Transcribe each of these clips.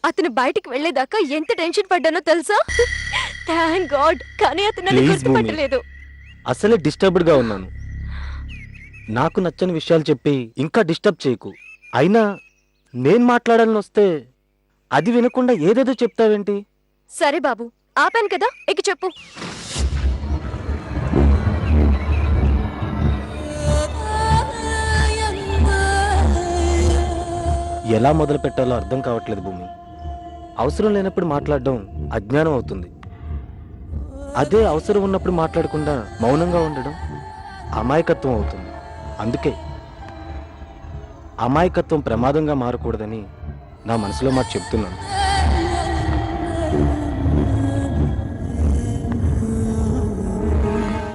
అతను బయటికి వెళ్లేదాకా ఎంత టెన్షన్ పడ్డానో తెలుసా? Thank God. కానీ అతను నన్ను గుర్తుపట్టలేదు. అసలే డిస్టర్బ్డ్ గా ఉన్నాను. నాకు నచ్చని విషయాలు చెప్పి ఇంకా డిస్టర్బ్ చేయకు. అయినా నేను మాట్లాడాలని వస్తే అది వినకుండా ఏదేదో చెప్తావేంటి? సరే బాబు, ఆపాను కదా, ఇక చెప్పు. ఎలా మొదలు పెట్టాలో అర్థం కావట్లేదు భూమి. అవసరం లేనప్పుడు మాట్లాడడం అజ్ఞానం అవుతుంది. అదే అవసరం ఉన్నప్పుడు మాట్లాడకుండా మౌనంగా ఉండడం అమాయకత్వం అవుతుంది. అందుకే అమాయకత్వం ప్రమాదంగా మారకూడదని నా మనసులో మాట చెప్తున్నాను.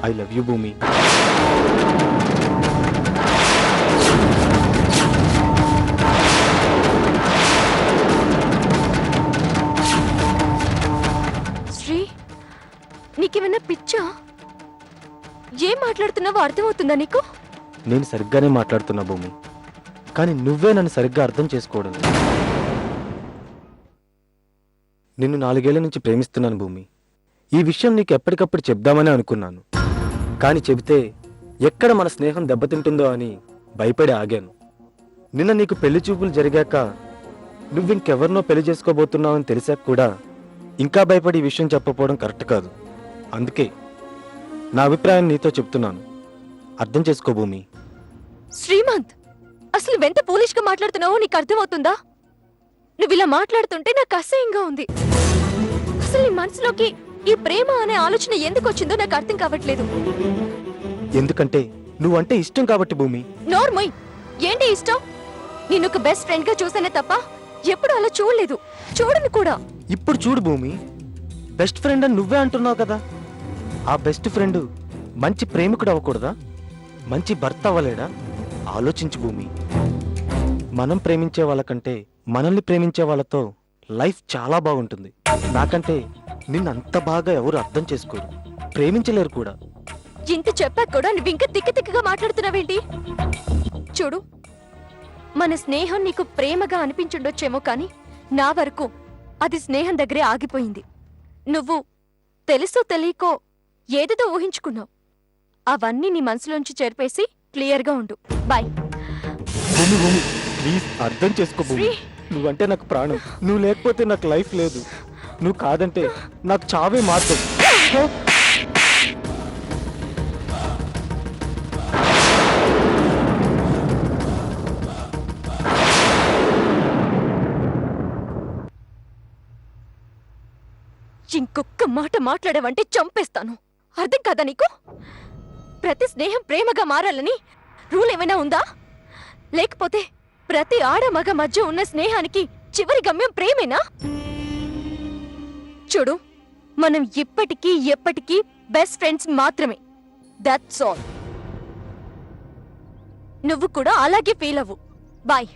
ఐ లవ్ యూ భూమి. శ్రీ, నీకేమన్నా పిచ్చా? ఏం మాట్లాడుతున్నావో అర్థమవుతుందా నీకు? నేను సరిగ్గానే మాట్లాడుతున్నా భూమి, కానీ నువ్వే నన్ను సరిగ్గా అర్థం చేసుకోవడం. నిన్ను 4 ఏళ్ల నుంచి ప్రేమిస్తున్నాను భూమి. ఈ విషయం నీకు ఎప్పటికప్పుడు చెప్దామని అనుకున్నాను, కానీ చెబితే ఎక్కడ మన స్నేహం దెబ్బతింటుందో అని భయపడి ఆగాను. నిన్న నీకు పెళ్లి చూపులు జరిగాక నువ్వింకెవరినో పెళ్లి చేసుకోబోతున్నావని తెలిసాక కూడా ఇంకా భయపడి ఈ విషయం చెప్పకపోవడం కరెక్ట్ కాదు. అందుకే నా అభిప్రాయం నీతో చెప్తున్నాను. అర్థం చేసుకో భూమి. శ్రీమంత్, అసలు ఎంత పోలీష్ గా మాట్లాడుతున్నావో నీకు అర్థమవుతుందా? నువ్వు ఇలా మాట్లాడుతుంటే నాకు అసహ్యంగా ఉంది. అసలు నీ మనసులోకి ఈ ప్రేమ అనే ఆలోచన ఎందుకు వచ్చిందో నాకు అర్థం కావట్లేదు. ఎందుకంటే నువ్వంటే ఇష్టం కాబట్టి భూమి. నోర్మోయ్, ఏంటి ఇష్టం? నేను ఒక బెస్ట్ ఫ్రెండ్ గా చూసానే తప్ప ఎప్పుడు అలా చూడలేదు, చూడను కూడా. ఇప్పుడు చూడు భూమి, బెస్ట్ ఫ్రెండ్ అని నువ్వే అంటున్నావు కదా. ఆ బెస్ట్ ఫ్రెండ్ మంచి ప్రేమికుడు అవ్వకూడదా? మంచి భర్త అవ్వలేడా? ఆలోచించు భూమి. మనం ప్రేమించే వాళ్ళకంటే మనల్ని ప్రేమించే వాళ్ళతో లైఫ్ చాలా బాగుంటుంది. నాకంటే నిన్నంత బాగా ఎవరు అర్థం చేసుకోరు, ప్రేమించలేరు కూడా. ఇంత చెప్పాక కూడా నువ్వు ఇంకా తిక్కగా మాట్లాడుతున్నావేంటి? చూడు, మన స్నేహం నీకు ప్రేమగా అనిపించుండొచ్చేమో, కానీ నా వరకు అది స్నేహం దగ్గరే ఆగిపోయింది. నువ్వు తెలుసో తెలియకో ఏదేదో ఊహించుకున్నావు. అవన్నీ నీ మనసులోంచి చెరిపేసి క్లియర్గా ఉండు. బాయ్. భూమి భూమి ప్లీజ్ అర్థం చేసుకో భూమి. నువ్వంటే నాకు ప్రాణం. నువ్వు లేకపోతే నాకు లైఫ్ లేదు. నువ్వు కాదంటే నాకు చావే మార్గం. ఇంకొక్క మాట మాట్లాడావంటే చంపేస్తాను. అర్థం కాదా నీకు? ప్రతి స్నేహం ప్రేమగా మారాలని రూల్ ఏమైనా ఉందా? లేకపోతే ప్రతి ఆడ మగ మధ్య ఉన్న స్నేహానికి చివరి గమ్యం ప్రేమేనా? చూడు, మనం ఇప్పటికీ ఎప్పటికీ బెస్ట్ ఫ్రెండ్స్ మాత్రమే. That's all. నువ్వు కూడా అలాగే ఫీల్ అవ్వు. బాయ్.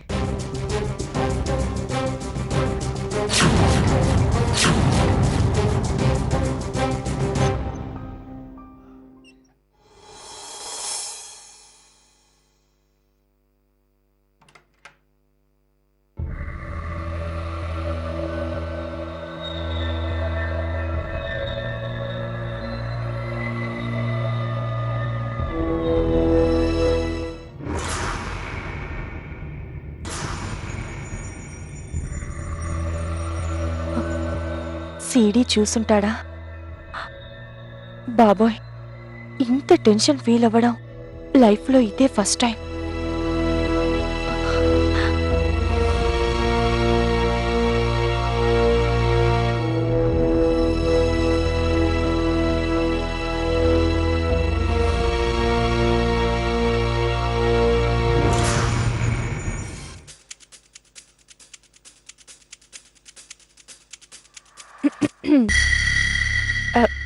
సీడీ చూసుంటాడా? బాబోయ్, ఇంత టెన్షన్ ఫీల్ అవ్వడం లైఫ్లో ఇదే ఫస్ట్ టైం.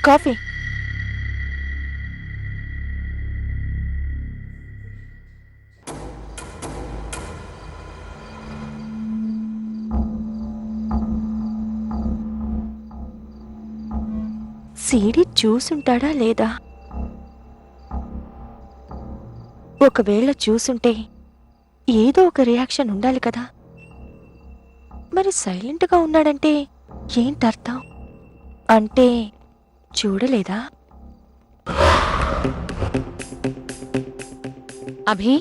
కాఫీ. సీడీ చూసుంటాడా లేదా? ఒకవేళ చూసుంటే ఏదో ఒక రియాక్షన్ ఉండాలి కదా. మరి సైలెంట్గా ఉన్నాడంటే ఏంటర్థం? అంటే చూడలేదా? అభి,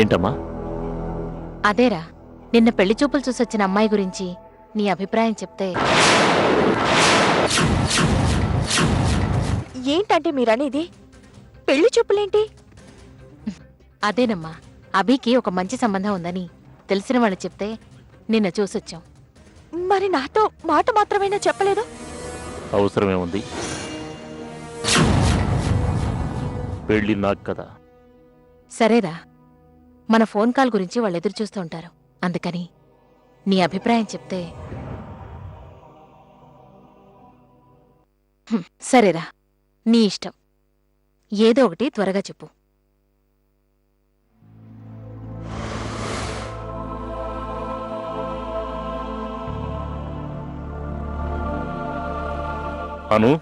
ఏంటమ్మా? అదేరా నిన్న పెళ్లి చూపులు చూసొచ్చిన అమ్మాయి గురించి నీ అభిప్రాయం చెప్తే. ఏంటంటే మీరనేది? పెళ్లి చూపులేంటి? అదేనమ్మా, అభికి ఒక మంచి సంబంధం ఉందని తెలిసిన వాళ్ళు చెప్తే నిన్న చూసొచ్చాం. మరి నాతో మాట మాత్రమేనా చెప్పలేదు? అవసరమే ఉంది. పెళ్ళి నాకు కదా. సరేరా, మన ఫోన్ కాల్ గురించి వాళ్ళు ఎదురు చూస్తూ ఉంటారు. అందుకని నీ అభిప్రాయం చెప్తే. సరేరా, నీ ఇష్టం. ఏదో ఒకటి త్వరగా చెప్పు. అను,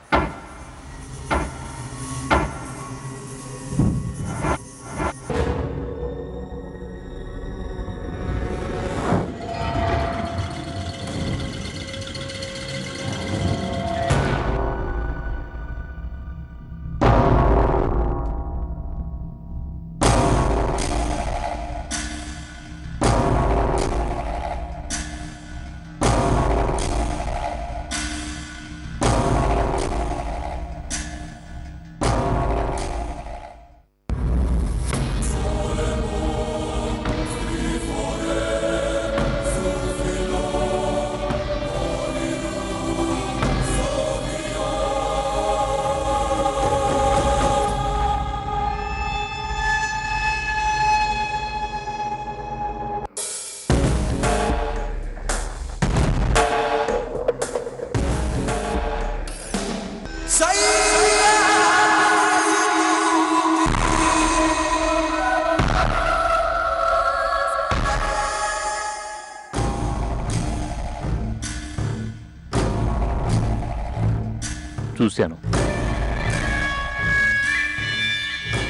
చూశాను.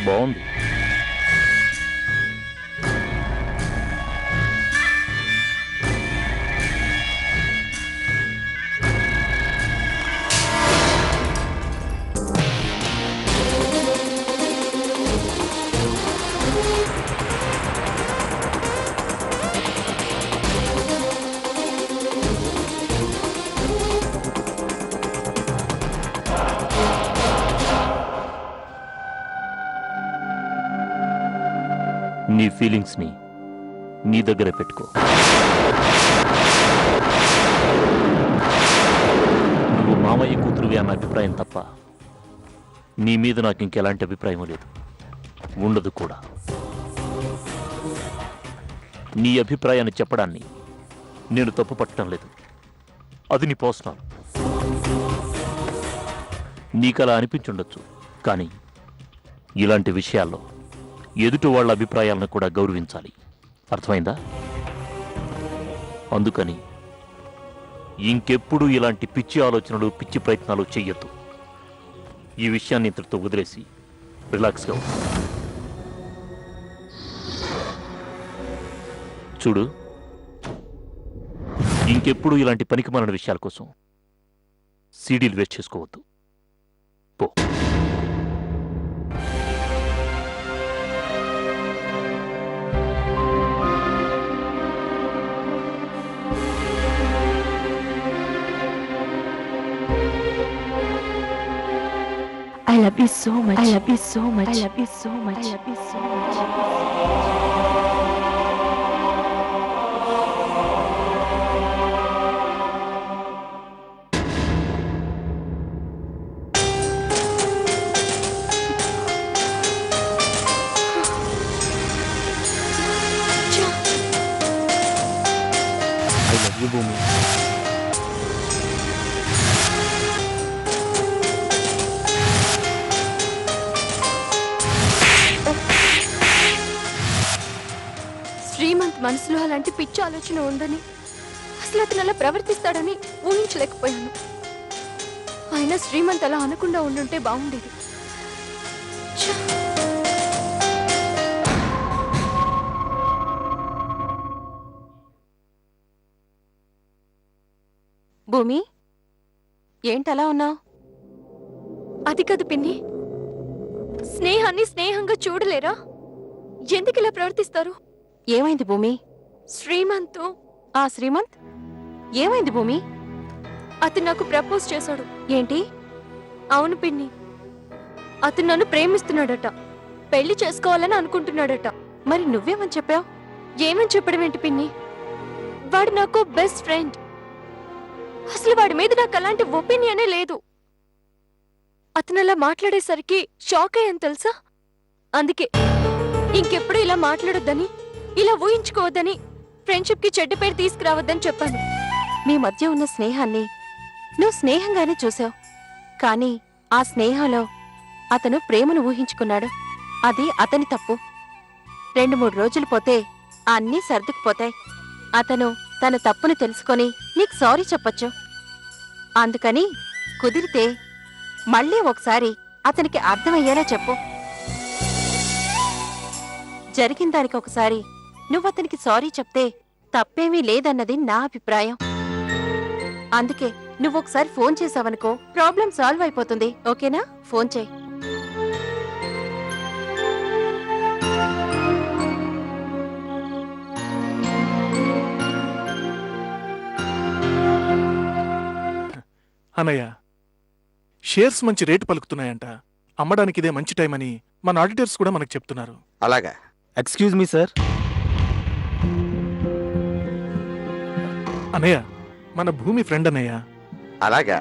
బాగుంది. నీ ఫీలింగ్స్ని నీ దగ్గరే పెట్టుకో. నువ్వు మామయ్య కూతురువి అన్న అభిప్రాయం తప్ప నీ మీద నాకు ఇంకెలాంటి అభిప్రాయం లేదు, ఉండదు కూడా. నీ అభిప్రాయాన్ని చెప్పడాన్ని నేను తప్పు పట్టడం లేదు. అది నీ పర్సనల్. నీకలా అనిపించుండొచ్చు, కానీ ఇలాంటి విషయాల్లో ఎదుటి వాళ్ళ అభిప్రాయాలను కూడా గౌరవించాలి. అర్థమైందా? అందుకని ఇంకెప్పుడు ఇలాంటి పిచ్చి ఆలోచనలు, పిచ్చి ప్రయత్నాలు చెయ్యొద్దు. ఈ విషయాన్ని ఇంతటితో వదిలేసి రిలాక్స్గా ఉండు. చూడు, ఇంకెప్పుడు ఇలాంటి పనికిమాలిన విషయాల కోసం సీడీలు వేస్ట్ చేసుకోవద్దు. పో. I love you so much. I love you so much. I love you so much. I love you so much. I love you భూమి. శ్రీమంత్ మనసులో అలాంటి పిచ్చి ఆలోచన ఉందని అసలు అతను అలా ప్రవర్తిస్తాడని ఊహించలేకపోయాను. అయినా శ్రీమంత్ అలా అనకుండా ఉండుంటే బాగుండేది. ఛ! భూమి, ఏంటలా ఉన్నావు? అది కాదు పిన్ని, స్నేహాన్ని స్నేహంగా చూడలేరా? ఎందుకు ఇలా ప్రవర్తిస్తారు? ఏమైంది భూమి? శ్రీమంత్ ఆ శ్రీమంత్ ఏమైంది భూమి? అతను నాకు ప్రపోజ్ చేశాడు. ఏంటి? అవును పిన్ని, అతను నన్ను ప్రేమిస్తున్నాడట, పెళ్లి చేసుకోవాలని అనుకుంటున్నాడట. మరి నువ్వేమని చెప్పావు? ఏమని చెప్పడం ఏంటి పిన్ని? వాడు నాకు బెస్ట్ ఫ్రెండ్. అసలు వాడి మీద నాకు అలాంటి ఒపీనియనే లేదు. అతను అలా మాట్లాడేసరికి షాక్ అయ్యాను తెలుసా. అందుకే ఇంకెప్పుడు ఇలా మాట్లాడొద్దని, ఇలా ఊహించుకోవద్దని, ఫ్రెండ్షిప్ కి చెడ్డ పేరు తీసుకురావద్దని చెప్పాను. మీ మధ్య ఉన్న స్నేహాన్ని నువ్వు స్నేహంగానే చూసావు, కానీ ఆ స్నేహంలో అతను ప్రేమను ఊహించుకున్నాడు. అది అతని తప్పు. 2-3 రోజులు పోతే అన్నీ సర్దుకుపోతాయి. అతను తన తప్పును తెలుసుకొని నీకు సారీ చెప్పొచ్చు. అందుకని కుదిరితే మళ్ళీ ఒకసారి అతనికి అర్థమయ్యేలా చెప్పు. జరిగిన దానికి ఒకసారి నువ్వతనికి సారీ చెప్తే తప్పేమీ లేదన్నది నా అభిప్రాయం. అందుకే నువ్వొకసారి ఫోన్ చేసావనుకో ప్రాబ్లం సాల్వ్ అయిపోతుంది. ఓకేనా? ఫోన్ చేయి. అన్నయ్య, షేర్స్ మంచి రేటు పలుకుతున్నాయంట. అమ్మడానికి ఇదే మంచి టైం అని మన ఆడిటర్స్ కూడా మనకు చెప్తున్నారు. అలాగా? Excuse me sir. అన్నయ్య, మన భూమి ఫ్రెండ్ అన్నయ్య. అలాగా?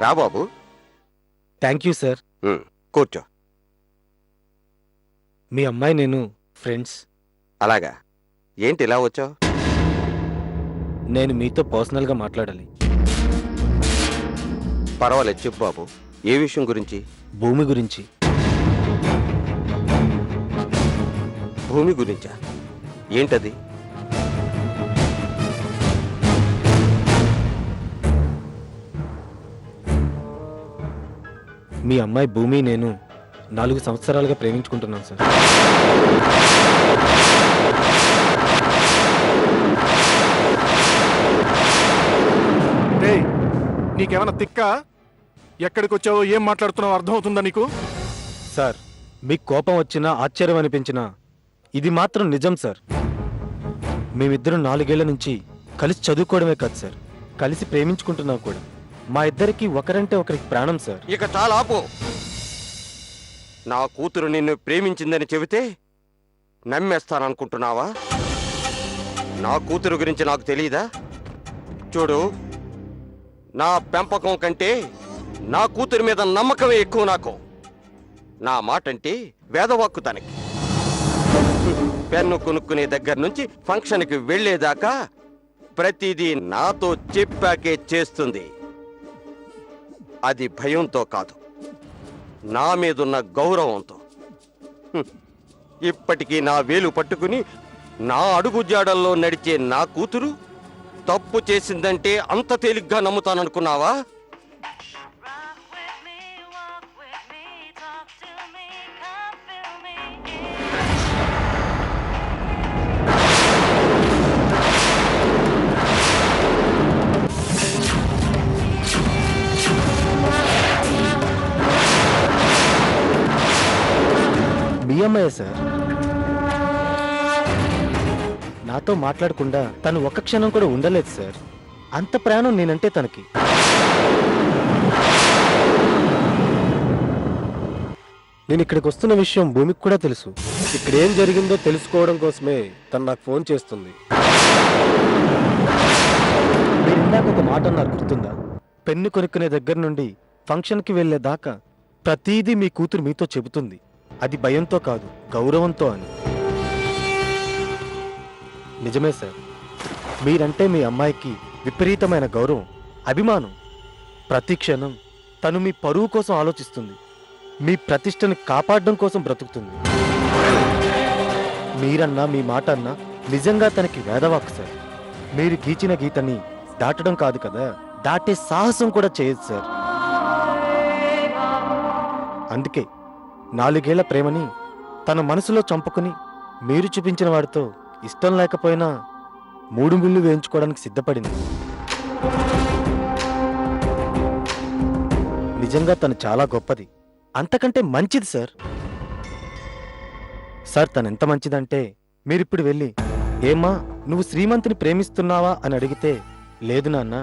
రా బాబు. Thank you sir. కూర్చో. మీ అమ్మాయి నేను ఫ్రెండ్స్. అలాగా? ఏంటి ఇలా వచ్చావు? నేను మీతో పర్సనల్గా మాట్లాడాలి. పర్వాలేదు, చెప్పు బాబు. ఏ విషయం గురించి? భూమి గురించి. భూమి గురించా? ఏంటది? మీ అమ్మాయి భూమి నేను 4 సంవత్సరాలుగా ప్రేమించుకుంటున్నాను సార్. రేయ్, నీకేమైనా తిక్కా? ఎక్కడికి వచ్చావో ఏం మాట్లాడుతున్నావో అర్థమవుతుందా నీకు? సార్, మీకు కోపం వచ్చినా ఆశ్చర్యం అనిపించినా ఇది మాత్రం నిజం సార్. మేమిద్దరం 4 ఏళ్ల నుంచి కలిసి చదువుకోవడమే కాదు సార్, కలిసి ప్రేమించుకుంటున్నాం కూడా. మా ఇద్దరికి ఒకరంటే ఒకరికి ప్రాణం సార్. ఇక చాలా ఆపు. నా కూతురు నిన్ను ప్రేమించిందని చెబితే నమ్మేస్తాననుకుంటున్నావా? నా కూతురు గురించి నాకు తెలీదా? చూడు, నా పెంపకం కంటే నా కూతురు మీద నమ్మకమే ఎక్కువ నాకు. నా మాటంటే వేదవాక్కు తనకి. పెన్ను కొనుక్కునే దగ్గర నుంచి ఫంక్షన్కి వెళ్లేదాకా ప్రతిదీ నాతో చెప్పాకే చేస్తుంది. అది భయంతో కాదు, నా మీదున్న గౌరవంతో. ఇప్పటికీ నా వేలు పట్టుకుని నా అడుగుజాడల్లో నడిచే నా కూతురు తప్పు చేసిందంటే అంత తేలిగ్గా నమ్ముతాననుకున్నావా? మీ అమ్మాయే సార్. నాతో మాట్లాడకుండా తను ఒక్క క్షణం కూడా ఉండలేదు సార్. అంత ప్రాణం నేనంటే తనకి. నేను ఇక్కడికి వస్తున్న విషయం భూమికి కూడా తెలుసు. ఇక్కడ ఏం జరిగిందో తెలుసుకోవడం కోసమే తను నాకు ఫోన్ చేస్తుంది. మీరు ఇందాక ఒక మాట అన్నారు, గుర్తుందా? పెన్ను కొనుక్కునే దగ్గర నుండి ఫంక్షన్కి వెళ్ళేదాకా ప్రతీదీ మీ కూతురు మీతో చెబుతుంది. అది భయంతో కాదు, గౌరవంతో అని. నిజమే సార్, మీరంటే మీ అమ్మాయికి విపరీతమైన గౌరవం, అభిమానం. ప్రతి క్షణం తను మీ పరువు కోసం ఆలోచిస్తుంది, మీ ప్రతిష్టని కాపాడడం కోసం బ్రతుకుతుంది. మీరన్నా మీ మాట అన్నా నిజంగా తనకి వేదవాక్కు సార్. మీరు గీచిన గీతని దాటడం కాదు కదా, దాటే సాహసం కూడా చేయదు సార్. అందుకే 4 ఏళ్ల ప్రేమని తన మనసులో చంపుకుని మీరు చూపించిన వాడితో ఇష్టం లేకపోయినా 3 ముళ్ళు వేయించుకోవడానికి సిద్ధపడింది. నిజంగా తను చాలా గొప్పది, అంతకంటే మంచిది సార్. సార్ తనెంత మంచిదంటే మీరిప్పుడు వెళ్ళి, ఏమ్మా నువ్వు శ్రీమంతిని ప్రేమిస్తున్నావా అని అడిగితే, లేదు నాన్న,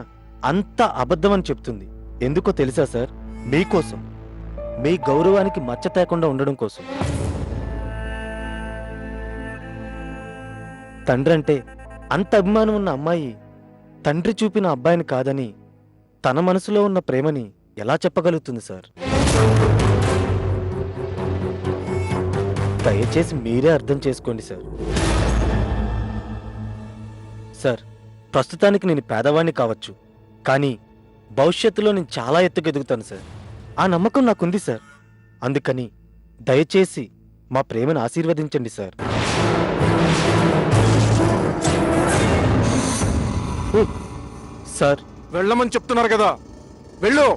అంత అబద్ధం అని చెప్తుంది. ఎందుకో తెలుసా సార్? మీకోసం, మీ గౌరవానికి మచ్చ తేకుండా ఉండడం కోసం. తండ్రి అంటే అంత అభిమానం ఉన్న అమ్మాయి తండ్రి చూపిన అబ్బాయిని కాదని తన మనసులో ఉన్న ప్రేమని ఎలా చెప్పగలుగుతుంది సార్? దయచేసి మీరే అర్థం చేసుకోండి సార్. సార్ ప్రస్తుతానికి నేను పేదవాణ్ణి కావచ్చు, కానీ భవిష్యత్తులో నేను చాలా ఎత్తుకు ఎదుగుతాను సార్. ఆ నమ్మకం నాకుంది సార్. అందుకని దయచేసి మా ప్రేమను ఆశీర్వదించండి సార్. సార్ వెళ్ళమని చెప్తున్నారు కదా, వెళ్ళు.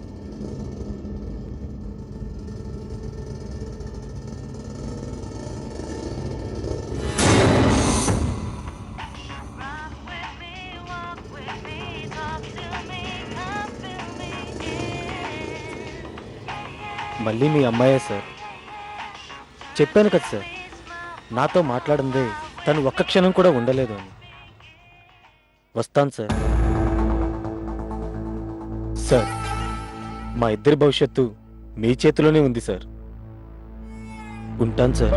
మళ్ళీ మీ అమ్మాయే సార్. చెప్పాను కదా సార్, నాతో మాట్లాడిందే తను ఒక్క క్షణం కూడా ఉండలేదు అని. వస్తాను సార్. సార్ మా ఇద్దరి భవిష్యత్తు మీ చేతిలోనే ఉంది సార్. ఉంటాను సార్.